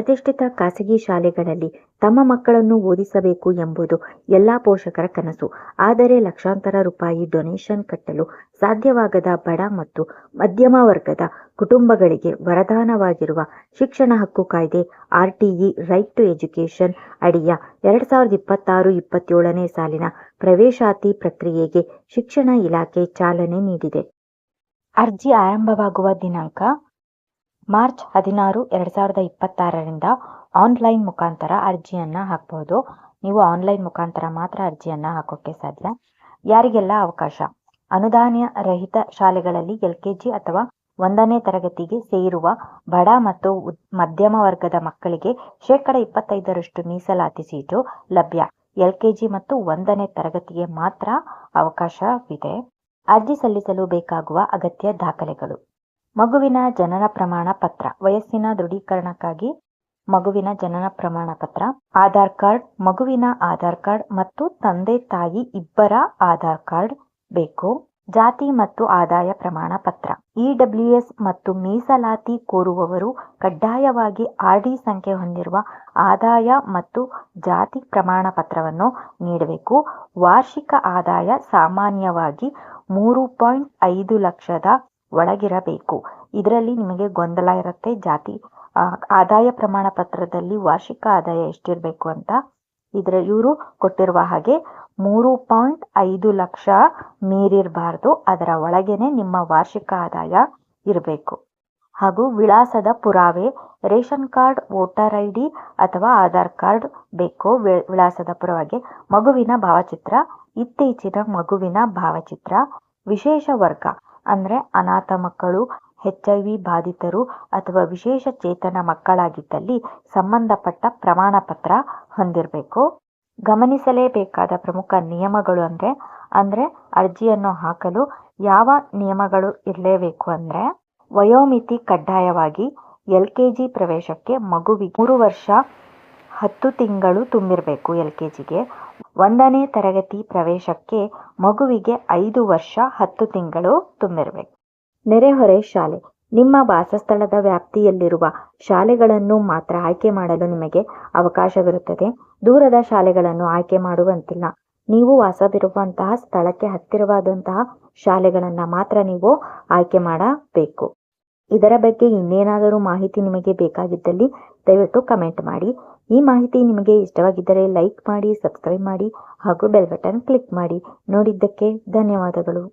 ಪ್ರತಿಷ್ಠಿತ ಖಾಸಗಿ ಶಾಲೆಗಳಲ್ಲಿ ತಮ್ಮ ಮಕ್ಕಳನ್ನು ಓದಿಸಬೇಕು ಎಂಬುದು ಎಲ್ಲ ಪೋಷಕರ ಕನಸು. ಆದರೆ ಲಕ್ಷಾಂತರ ರೂಪಾಯಿ ಡೊನೇಷನ್ ಕಟ್ಟಲು ಸಾಧ್ಯವಾಗದ ಬಡ ಮತ್ತು ಮಧ್ಯಮ ವರ್ಗದ ಕುಟುಂಬಗಳಿಗೆ ವರದಾನವಾಗಿರುವ ಶಿಕ್ಷಣ ಹಕ್ಕು ಕಾಯ್ದೆ RTE ರೈಟ್ ಟು ಎಜುಕೇಷನ್ ಅಡಿಯ 2026-27ನೇ ಸಾಲಿನ ಪ್ರವೇಶಾತಿ ಪ್ರಕ್ರಿಯೆಗೆ ಶಿಕ್ಷಣ ಇಲಾಖೆ ಚಾಲನೆ ನೀಡಿದೆ. ಅರ್ಜಿ ಆರಂಭವಾಗುವ ದಿನಾಂಕ ಮಾರ್ಚ್ 16, 2026ರಿಂದ ಆನ್ಲೈನ್ ಮುಖಾಂತರ ಅರ್ಜಿಯನ್ನು ಹಾಕಬಹುದು. ನೀವು ಆನ್ಲೈನ್ ಮುಖಾಂತರ ಮಾತ್ರ ಅರ್ಜಿಯನ್ನು ಹಾಕೋಕ್ಕೆ ಸಾಧ್ಯ. ಯಾರಿಗೆಲ್ಲ ಅವಕಾಶ? ಅನುದಾನ ರಹಿತ ಶಾಲೆಗಳಲ್ಲಿ LKG ಅಥವಾ 1ನೇ ತರಗತಿಗೆ ಸೇರುವ ಬಡ ಮತ್ತು ಮಧ್ಯಮ ವರ್ಗದ ಮಕ್ಕಳಿಗೆ 25% ಮೀಸಲಾತಿ ಸೀಟು ಲಭ್ಯ. LKG ಮತ್ತು 1ನೇ ತರಗತಿಗೆ ಮಾತ್ರ ಅವಕಾಶವಿದೆ. ಅರ್ಜಿ ಸಲ್ಲಿಸಲು ಬೇಕಾಗುವ ಅಗತ್ಯ ದಾಖಲೆಗಳು: ಮಗುವಿನ ಜನನ ಪ್ರಮಾಣ ಪತ್ರ, ವಯಸ್ಸಿನ ದೃಢೀಕರಣಕ್ಕಾಗಿ ಮಗುವಿನ ಜನನ ಪ್ರಮಾಣ ಪತ್ರ, ಆಧಾರ್ ಕಾರ್ಡ್, ಮಗುವಿನ ಆಧಾರ್ ಕಾರ್ಡ್ ಮತ್ತು ತಂದೆ ತಾಯಿ ಇಬ್ಬರ ಆಧಾರ್ ಕಾರ್ಡ್ ಬೇಕು. ಜಾತಿ ಮತ್ತು ಆದಾಯ ಪ್ರಮಾಣ ಪತ್ರ. EWS ಮತ್ತು ಮೀಸಲಾತಿ ಕೋರುವವರು ಕಡ್ಡಾಯವಾಗಿ RD ಸಂಖ್ಯೆ ಹೊಂದಿರುವ ಆದಾಯ ಮತ್ತು ಜಾತಿ ಪ್ರಮಾಣ ಪತ್ರವನ್ನು ನೀಡಬೇಕು. ವಾರ್ಷಿಕ ಆದಾಯ ಸಾಮಾನ್ಯವಾಗಿ 3.5 ಲಕ್ಷದ ಒಳಗಿರಬೇಕು. ಇದರಲ್ಲಿ ನಿಮಗೆ ಗೊಂದಲ ಇರುತ್ತೆ. ಆದಾಯ ಪ್ರಮಾಣ ಪತ್ರದಲ್ಲಿ ವಾರ್ಷಿಕ ಆದಾಯ ಎಷ್ಟಿರಬೇಕು ಅಂತ. ಇವರು ಕೊಟ್ಟಿರುವ ಹಾಗೆ 3.5 ಲಕ್ಷ ಮೀರಿರಬಾರ್ದು. ಅದರ ಒಳಗೇನೆ ನಿಮ್ಮ ವಾರ್ಷಿಕ ಆದಾಯ ಇರಬೇಕು. ಹಾಗೂ ವಿಳಾಸದ ಪುರಾವೆ, ರೇಷನ್ ಕಾರ್ಡ್, ವೋಟರ್ ID ಅಥವಾ ಆಧಾರ್ ಕಾರ್ಡ್ ಬೇಕು. ವಿಳಾಸದ ಪುರಾವೆಗೆ ಮಗುವಿನ ಭಾವಚಿತ್ರ, ಇತ್ತೀಚಿನ ಮಗುವಿನ ಭಾವಚಿತ್ರ. ವಿಶೇಷ ವರ್ಗ ಅಂದರೆ ಅನಾಥ ಮಕ್ಕಳು, HIV ಬಾಧಿತರು ಅಥವಾ ವಿಶೇಷ ಚೇತನ ಮಕ್ಕಳಾಗಿದ್ದಲ್ಲಿ ಸಂಬಂಧಪಟ್ಟ ಪ್ರಮಾಣ ಪತ್ರ ಹೊಂದಿರಬೇಕು. ಗಮನಿಸಲೇಬೇಕಾದ ಪ್ರಮುಖ ನಿಯಮಗಳು ಅಂದರೆ ಅರ್ಜಿಯನ್ನು ಹಾಕಲು ಯಾವ ನಿಯಮಗಳು ಇರಲೇಬೇಕು ಅಂದರೆ, ವಯೋಮಿತಿ ಕಡ್ಡಾಯವಾಗಿ LKG ಪ್ರವೇಶಕ್ಕೆ ಮಗುವಿಗೆ 3 ವರ್ಷ 10 ತಿಂಗಳು ತುಂಬಿರಬೇಕು. LKGಗೆ 1ನೇ ತರಗತಿ ಪ್ರವೇಶಕ್ಕೆ ಮಗುವಿಗೆ 5 ವರ್ಷ 10 ತಿಂಗಳು ತುಂಬಿರಬೇಕು. ನೆರೆಹೊರೆ ಶಾಲೆ. ನಿಮ್ಮ ವಾಸಸ್ಥಳದ ವ್ಯಾಪ್ತಿಯಲ್ಲಿರುವ ಶಾಲೆಗಳನ್ನು ಮಾತ್ರ ಆಯ್ಕೆ ಮಾಡಲು ನಿಮಗೆ ಅವಕಾಶವಿರುತ್ತದೆ. ದೂರದ ಶಾಲೆಗಳನ್ನು ಆಯ್ಕೆ ಮಾಡುವಂತಿಲ್ಲ. ನೀವು ವಾಸವಿರುವಂತಹ ಸ್ಥಳಕ್ಕೆ ಹತ್ತಿರವಾದಂತಹ ಶಾಲೆಗಳನ್ನು ಮಾತ್ರ ನೀವು ಆಯ್ಕೆ ಮಾಡಬೇಕು. ಇದರ ಬಗ್ಗೆ ಇನ್ನೇನಾದರೂ ಮಾಹಿತಿ ನಿಮಗೆ ಬೇಕಾಗಿದ್ದಲ್ಲಿ ದಯವಿಟ್ಟು ಕಮೆಂಟ್ ಮಾಡಿ. ಈ ಮಾಹಿತಿ ನಿಮಗೆ ಇಷ್ಟವಾಗಿದ್ದರೆ ಲೈಕ್ ಮಾಡಿ, ಸಬ್ಸ್ಕ್ರೈಬ್ ಮಾಡಿ ಹಾಗೂ ಬೆಲ್ ಬಟನ್ ಕ್ಲಿಕ್ ಮಾಡಿ. ನೋಡಿದ್ದಕ್ಕೆ ಧನ್ಯವಾದಗಳು.